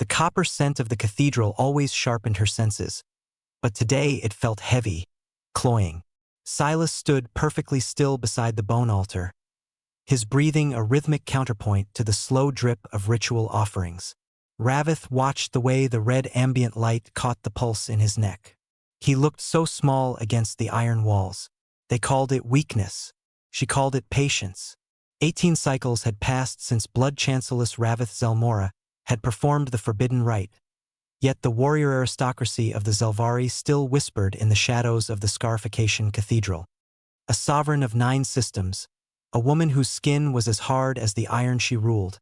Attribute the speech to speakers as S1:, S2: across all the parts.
S1: The copper scent of the cathedral always sharpened her senses, but today it felt heavy, cloying. Silas stood perfectly still beside the bone altar, his breathing a rhythmic counterpoint to the slow drip of ritual offerings. Ravith watched the way the red ambient light caught the pulse in his neck. He looked so small against the iron walls. They called it weakness. She called it patience. 18 cycles had passed since Blood Chancelless Ravith Zelmora had performed the forbidden rite. Yet the warrior aristocracy of the Zelvari still whispered in the shadows of the Scarification Cathedral. A sovereign of 9 systems, a woman whose skin was as hard as the iron she ruled,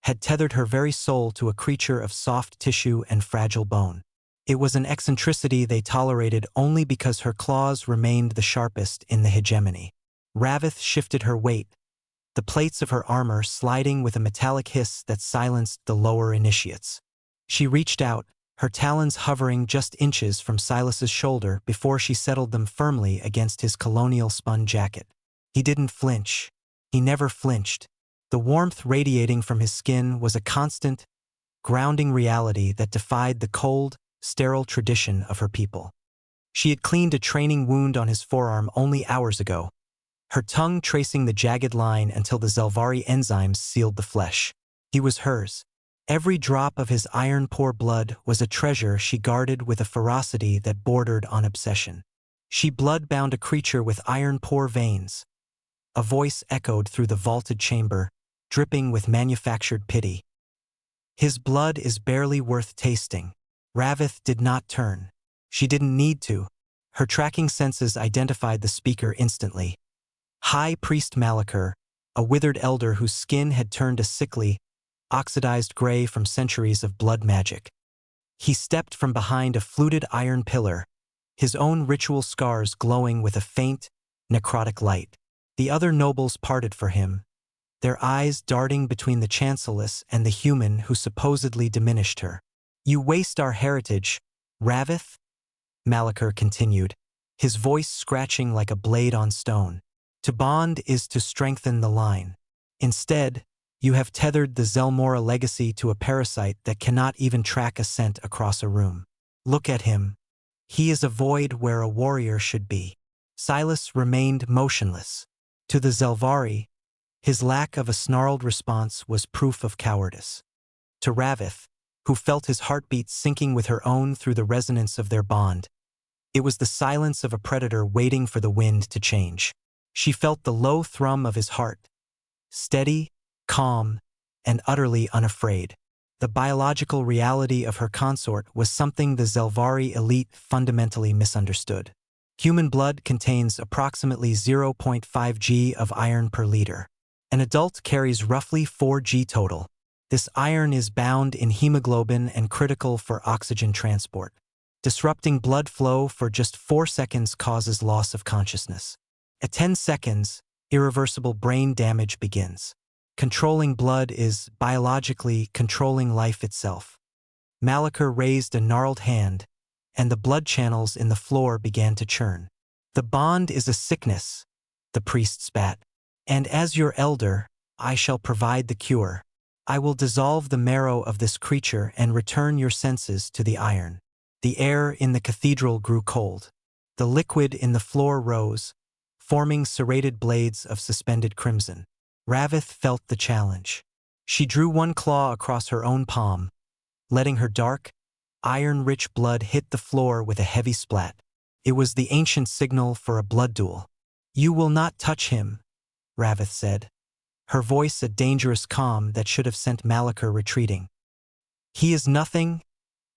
S1: had tethered her very soul to a creature of soft tissue and fragile bone. It was an eccentricity they tolerated only because her claws remained the sharpest in the hegemony. Ravith shifted her weight, the plates of her armor sliding with a metallic hiss that silenced the lower initiates. She reached out, her talons hovering just inches from Silas's shoulder before she settled them firmly against his colonial spun jacket. He didn't flinch. He never flinched. The warmth radiating from his skin was a constant, grounding reality that defied the cold, sterile tradition of her people. She had cleaned a training wound on his forearm only hours ago, her tongue tracing the jagged line until the Zelvari enzymes sealed the flesh. He was hers. Every drop of his iron-poor blood was a treasure she guarded with a ferocity that bordered on obsession. She blood-bound a creature with iron-poor veins. A voice echoed through the vaulted chamber, dripping with manufactured pity. His blood is barely worth tasting. Ravith did not turn. She didn't need to. Her tracking senses identified the speaker instantly. High Priest Malachar, a withered elder whose skin had turned a sickly, oxidized gray from centuries of blood magic. He stepped from behind a fluted iron pillar, his own ritual scars glowing with a faint, necrotic light. The other nobles parted for him, their eyes darting between the Chancelless and the human who supposedly diminished her. "You waste our heritage, Ravith," Malachar continued, his voice scratching like a blade on stone. "To bond is to strengthen the line. Instead, you have tethered the Zelmora legacy to a parasite that cannot even track a scent across a room. Look at him. He is a void where a warrior should be." Silas remained motionless. To the Zelvari, his lack of a snarled response was proof of cowardice. To Ravith, who felt his heartbeat sinking with her own through the resonance of their bond, it was the silence of a predator waiting for the wind to change. She felt the low thrum of his heart, steady, calm, and utterly unafraid. The biological reality of her consort was something the Zelvari elite fundamentally misunderstood. Human blood contains approximately 0.5 g of iron per liter. An adult carries roughly 4 g total. This iron is bound in hemoglobin and critical for oxygen transport. Disrupting blood flow for just 4 seconds causes loss of consciousness. At 10 seconds, irreversible brain damage begins. Controlling blood is, biologically, controlling life itself. Malachar raised a gnarled hand, and the blood channels in the floor began to churn. "The bond is a sickness," the priest spat. "And as your elder, I shall provide the cure. I will dissolve the marrow of this creature and return your senses to the iron." The air in the cathedral grew cold. The liquid in the floor rose, forming serrated blades of suspended crimson. Ravith felt the challenge. She drew one claw across her own palm, letting her dark, iron-rich blood hit the floor with a heavy splat. It was the ancient signal for a blood duel. "You will not touch him," Ravith said, her voice a dangerous calm that should have sent Malachar retreating. "He is nothing,"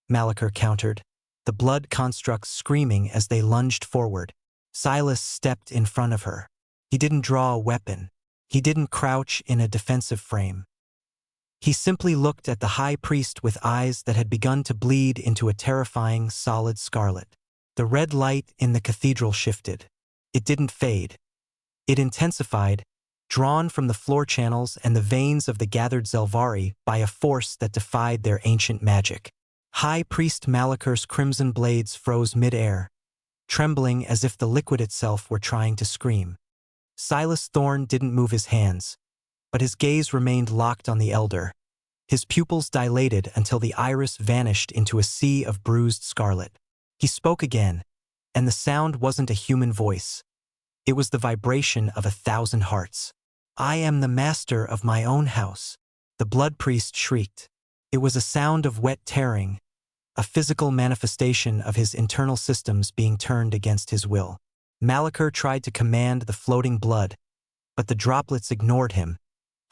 S1: Malachar countered, the blood constructs screaming as they lunged forward. Silas stepped in front of her. He didn't draw a weapon. He didn't crouch in a defensive frame. He simply looked at the high priest with eyes that had begun to bleed into a terrifying, solid scarlet. The red light in the cathedral shifted. It didn't fade. It intensified, drawn from the floor channels and the veins of the gathered Zelvari by a force that defied their ancient magic. High Priest Malachar's crimson blades froze mid-air, trembling as if the liquid itself were trying to scream. Silas Thorne didn't move his hands, but his gaze remained locked on the elder, His pupils dilated until the iris vanished into a sea of bruised scarlet. He spoke again, and the sound wasn't a human voice. It was the vibration of 1,000 hearts. "I am the master of my own house," the blood priest shrieked. It was a sound of wet tearing, a physical manifestation of his internal systems being turned against his will. Malachor tried to command the floating blood, but the droplets ignored him,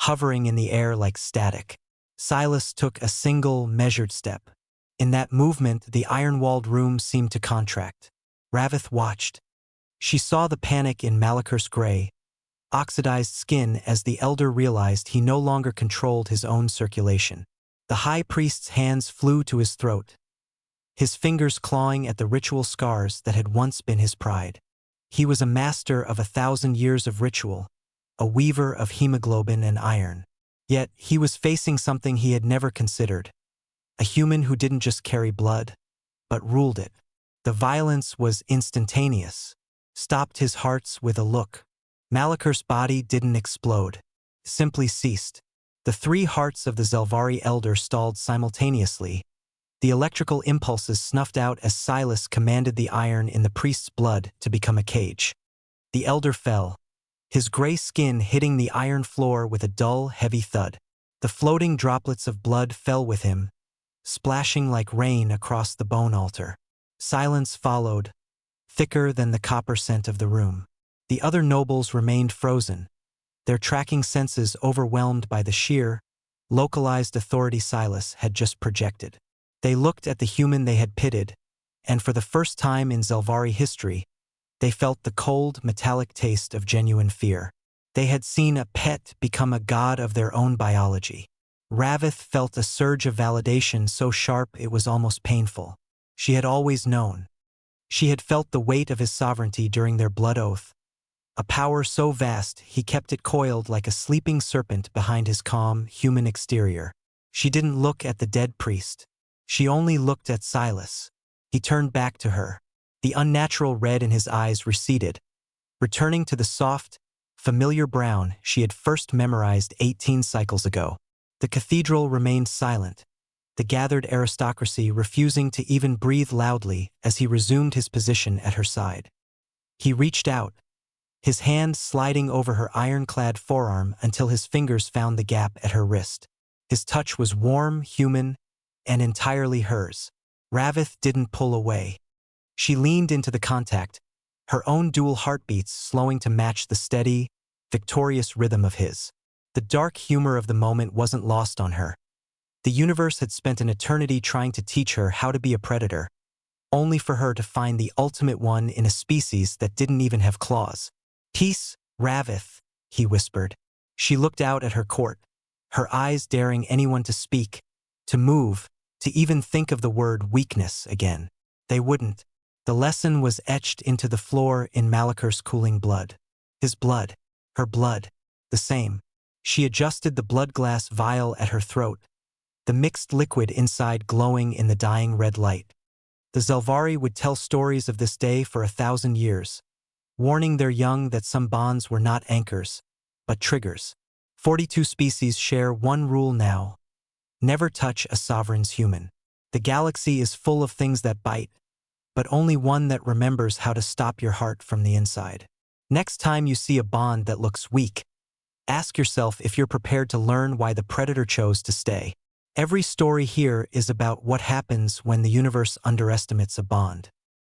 S1: hovering in the air like static. Silas took a single, measured step. In that movement, the iron-walled room seemed to contract. Ravith watched. She saw the panic in Malachor's gray, oxidized skin as the elder realized he no longer controlled his own circulation. The high priest's hands flew to his throat, his fingers clawing at the ritual scars that had once been his pride. He was a master of 1,000 years of ritual, a weaver of hemoglobin and iron. Yet he was facing something he had never considered, a human who didn't just carry blood, but ruled it. The violence was instantaneous, stopped his hearts with a look. Malachor's body didn't explode, simply ceased. The 3 hearts of the Zelvari elder stalled simultaneously. The electrical impulses snuffed out as Silas commanded the iron in the priest's blood to become a cage. The elder fell, his gray skin hitting the iron floor with a dull, heavy thud. The floating droplets of blood fell with him, splashing like rain across the bone altar. Silence followed, thicker than the copper scent of the room. The other nobles remained frozen, their tracking senses overwhelmed by the sheer, localized authority Silas had just projected. They looked at the human they had pitted, and for the first time in Zelvari history, they felt the cold, metallic taste of genuine fear. They had seen a pet become a god of their own biology. Ravith felt a surge of validation so sharp it was almost painful. She had always known. She had felt the weight of his sovereignty during their blood oath, a power so vast he kept it coiled like a sleeping serpent behind his calm, human exterior. She didn't look at the dead priest. She only looked at Silas. He turned back to her. The unnatural red in his eyes receded, returning to the soft, familiar brown she had first memorized 18 cycles ago. The cathedral remained silent, the gathered aristocracy refusing to even breathe loudly as he resumed his position at her side. He reached out, his hand sliding over her ironclad forearm until his fingers found the gap at her wrist. His touch was warm, human, and entirely hers. Ravith didn't pull away. She leaned into the contact, her own dual heartbeats slowing to match the steady, victorious rhythm of his. The dark humor of the moment wasn't lost on her. The universe had spent an eternity trying to teach her how to be a predator, only for her to find the ultimate one in a species that didn't even have claws. "Peace, Ravith," he whispered. She looked out at her court, her eyes daring anyone to speak, to move, to even think of the word weakness again. They wouldn't. The lesson was etched into the floor in Malachor's cooling blood. His blood, her blood, the same. She adjusted the blood glass vial at her throat, the mixed liquid inside glowing in the dying red light. The Zelvari would tell stories of this day for 1,000 years, warning their young that some bonds were not anchors, but triggers. 42 species share one rule now: never touch a sovereign's human. The galaxy is full of things that bite, but only one that remembers how to stop your heart from the inside. Next time you see a bond that looks weak, ask yourself if you're prepared to learn why the predator chose to stay. Every story here is about what happens when the universe underestimates a bond.